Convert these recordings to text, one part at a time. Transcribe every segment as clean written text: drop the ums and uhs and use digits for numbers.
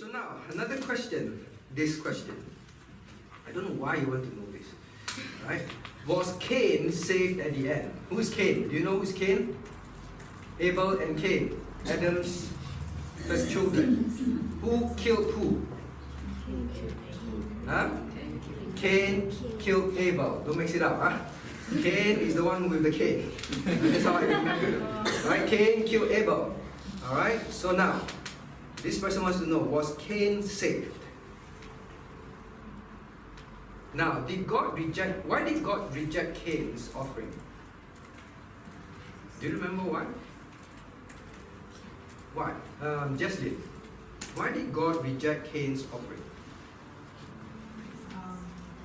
so now another question. This question. I don't know why you want to know this. Right? Was Cain saved at the end? Who is Cain? Do you know who is Cain? Abel and Cain, Adam's first children. Who killed who? Huh? Cain killed Abel. Don't mix it up, huh? Cain is the one with the cane. That's how I remember. Right? Cain killed Abel. Alright? So now, this person wants to know, was Cain saved? Now, why did God reject Cain's offering? Do you remember why? Why? Jesslyn, why did God reject Cain's offering?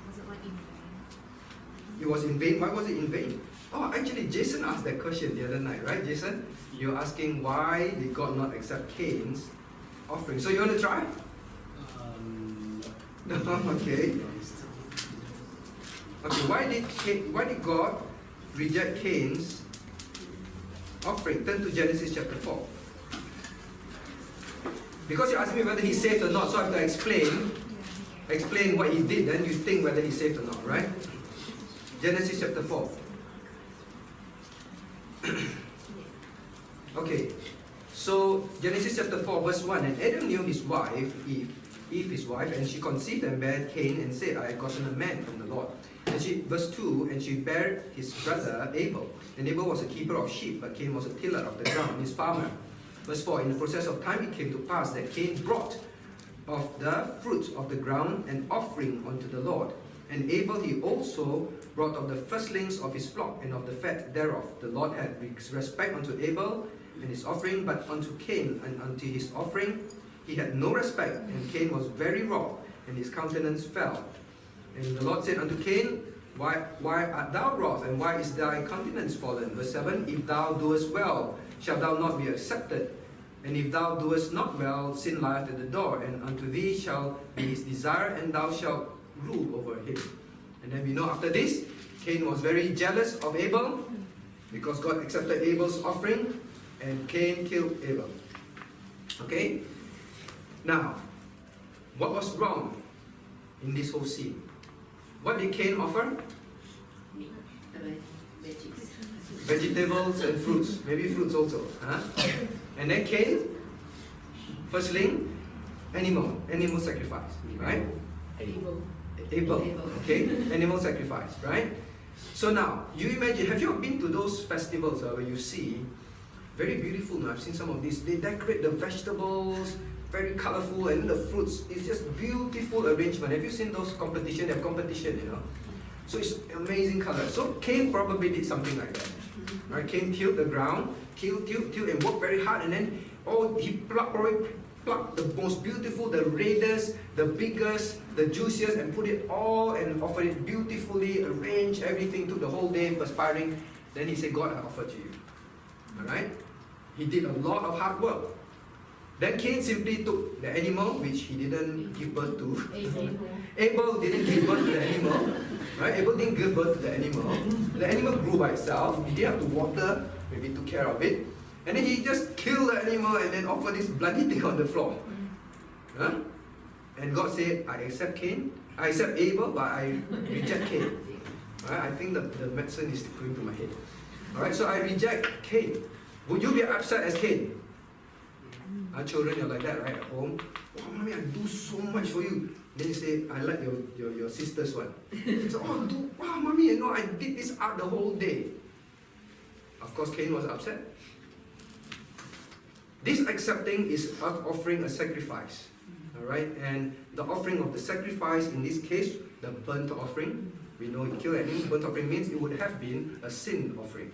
Was it like in vain? It was in vain. Why was it in vain? Oh, actually, Jason asked that question the other night, right, Jason? You're asking why did God not accept Cain's offering? So you want to try? No. Okay. Okay. Why did God reject Cain's offering? Turn to Genesis chapter 4. Because you asked me whether he's saved or not, so I have to explain what he did, then you think whether he's saved or not, right? Genesis chapter 4. Okay, so Genesis chapter 4 verse 1, and Adam knew his wife, Eve his wife, and she conceived and bare Cain and said, I have gotten a man from the Lord. And verse 2, and she bare his brother Abel. And Abel was a keeper of sheep, but Cain was a tiller of the ground, his farmer. Verse 4, in the process of time it came to pass that Cain brought of the fruit of the ground an offering unto the Lord. And Abel he also brought of the firstlings of his flock and of the fat thereof. The Lord had respect unto Abel and his offering, but unto Cain and unto his offering he had no respect. And Cain was very wroth, and his countenance fell. And the Lord said unto Cain, Why art thou wroth, and why is thy countenance fallen? Verse 7, if thou doest well, shalt thou not be accepted? And if thou doest not well, sin lieth at the door, and unto thee shall be his desire, and thou shalt rule over him. And then we know after this, Cain was very jealous of Abel, because God accepted Abel's offering, and Cain killed Abel. Okay? Now, what was wrong in this whole scene? What did Cain offer? Vegetables and fruits. Maybe fruits also. Huh? And then Cain, firstling, animal sacrifice. Right? Abel. Okay? Animal sacrifice. Right? So now, you imagine, have you been to those festivals where you see, very beautiful now, I've seen some of these, they decorate the vegetables, very colorful, and the fruits, it's just beautiful arrangement. Have you seen those competition? They have competition, you know. So it's amazing color. So Cain probably did something like that. Right? Cain tilled the ground, tilled, and worked very hard, and then he probably plucked the most beautiful, the reddest, the biggest, the juiciest, and put it all and offered it beautifully, arranged everything, took the whole day perspiring. Then he said, God, I offer to you. Alright? He did a lot of hard work. Then Cain simply took the animal, which he didn't give birth to. Abel didn't give birth to the animal. Right? Abel didn't give birth to the animal. The animal grew by itself. He didn't have to water, maybe took care of it. And then he just killed the animal and then offered this bloody thing on the floor. Huh? And God said, I accept Cain. I accept Abel, but I reject Cain. Right? I think the medicine is going to my head. Alright, so I reject Cain. Would you be upset as Cain? Our children, you're like that, right? At home. Oh, mommy, I do so much for you. Then you say, I like your sister's one. You say, oh, wow, mommy, you know, I did this art the whole day. Of course, Cain was upset. This accepting is offering a sacrifice. Alright? And the offering of the sacrifice, in this case, the burnt offering. We know it killed animals. Burnt offering means it would have been a sin offering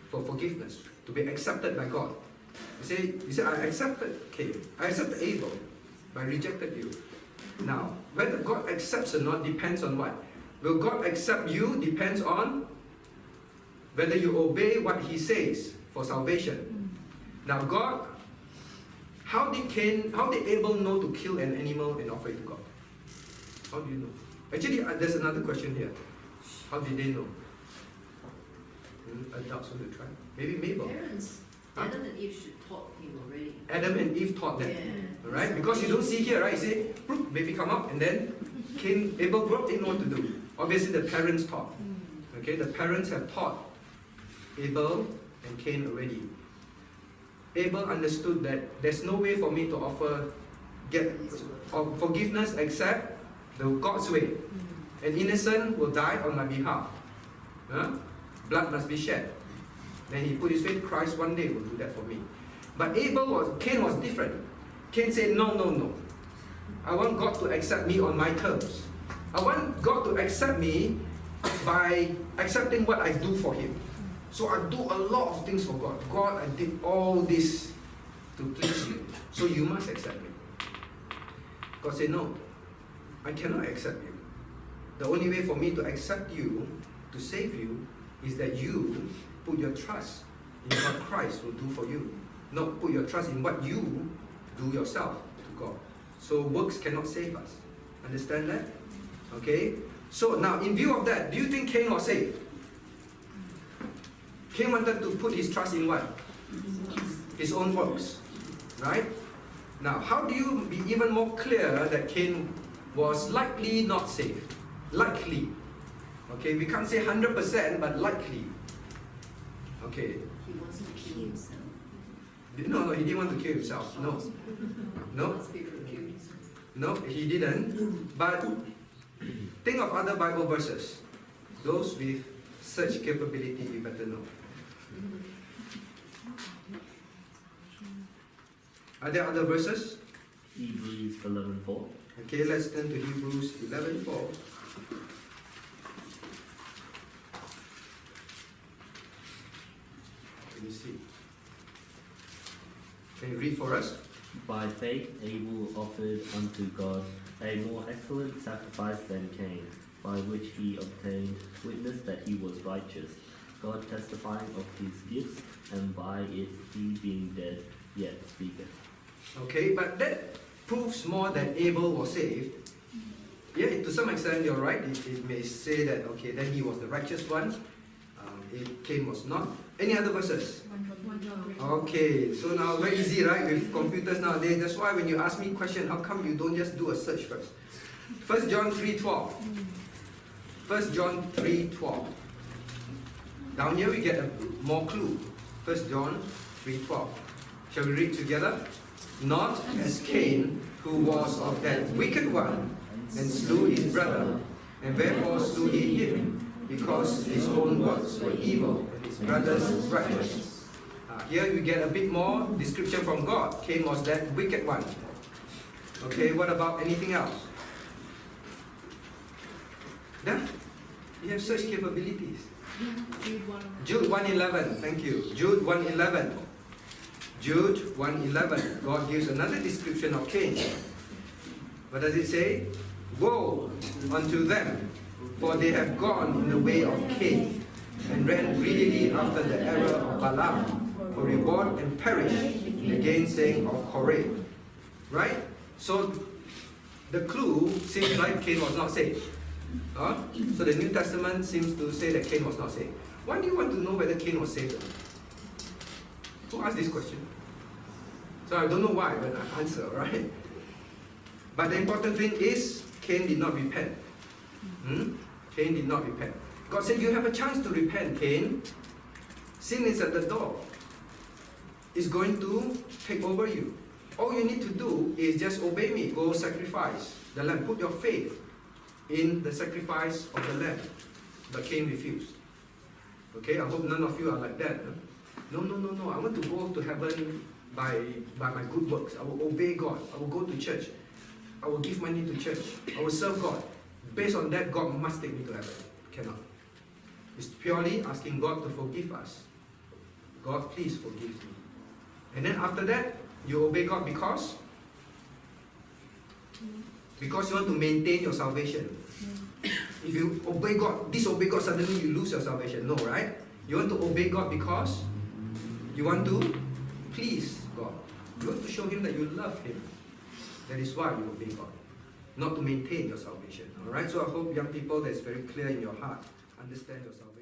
for forgiveness, to be accepted by God. You say, I accepted Cain, I accepted Abel, but I rejected you. Now, whether God accepts or not depends on what? Will God accept you depends on whether you obey what He says for salvation. Now, God, how did Abel know to kill an animal and offer it to God? How do you know? Actually, there's another question here. How did they know? Adults want to try? Maybe Mabel. Parents. Adam and Eve should taught him already. Adam and Eve taught them. Yeah. Alright? Because you don't see here, right? You say, "Bloop," baby come up, and then Abel grew up, didn't know what to do. Obviously the parents taught. Okay, the parents have taught Abel and Cain already. Abel understood that there's no way for me to offer forgiveness except the God's way. An innocent will die on my behalf. Huh? Blood must be shed. Then he put his faith, Christ one day will do that for me. But Cain was different. Cain said, no. I want God to accept me on my terms. I want God to accept me by accepting what I do for Him. So I do a lot of things for God. God, I did all this to please you. So you must accept me. God said, no, I cannot accept you. The only way for me to accept you, to save you, is that you put your trust in what Christ will do for you. Not put your trust in what you do yourself to God. So works cannot save us. Understand that? Okay? So now, in view of that, do you think Cain was saved? Cain wanted to put his trust in what? His own works. Right? Now, how do you be even more clear that Cain was likely not saved? Likely. Okay, we can't say 100%, but likely. Okay. He wants to kill himself. No, he didn't want to kill himself. No. No, he didn't. But think of other Bible verses. Those with such capability, you better know. Are there other verses? Hebrews 11:4. Okay, let's turn to Hebrews 11:4. Let me see. Can you read for us? By faith Abel offered unto God a more excellent sacrifice than Cain, by which he obtained witness that he was righteous, God testifying of his gifts, and by it he being dead yet speaketh. Okay, but that proves more that Abel was saved. Yeah, to some extent you're right. It may say that, okay, then he was the righteous one. Cain was not. Any other verses? Okay, so now very easy, right, with computers nowadays. That's why when you ask me a question, how come you don't just do a search first? 1 John 3:12. 1 John 3:12. Down here we get a more clue. 1 John 3:12. Shall we read together? Not as Cain, who was of that wicked one, and slew his brother, and wherefore slew he him, because his own works were evil, and his brother's righteous. Here you get a bit more description from God. Cain was that wicked one. Okay, what about anything else? Yeah? You have such capabilities. Jude 1:11, thank you. Jude 1:11. Jude 1:11. God gives another description of Cain. What does it say? Woe unto them, for they have gone in the way of Cain, and ran greedily after the error of Balaam, for reward and perish the gainsaying of Korah. Right? So the clue seems like Cain was not saved. So the New Testament seems to say that Cain was not saved. Why do you want to know whether Cain was saved? Who asked this question? So I don't know why, but I answer, right? But the important thing is, Cain did not repent. Cain did not repent. God said, you have a chance to repent, Cain. Sin is at the door. It's going to take over you. All you need to do is just obey me. Go sacrifice the lamb. Put your faith in the sacrifice of the lamb. But Cain refused. Okay, I hope none of you are like that. Huh? No. I want to go to heaven by my good works. I will obey God. I will go to church. I will give money to church. I will serve God. Based on that, God must take me to heaven. Cannot. It's purely asking God to forgive us. God, please forgive me. And then after that, you obey God because you want to maintain your salvation. If you obey God, disobey God, suddenly you lose your salvation. No, right? You want to obey God because you want to please God. You want to show Him that you love Him. That is why you obey God. Not to maintain your salvation. Alright? So I hope young people, that's very clear in your heart. Understand your salvation.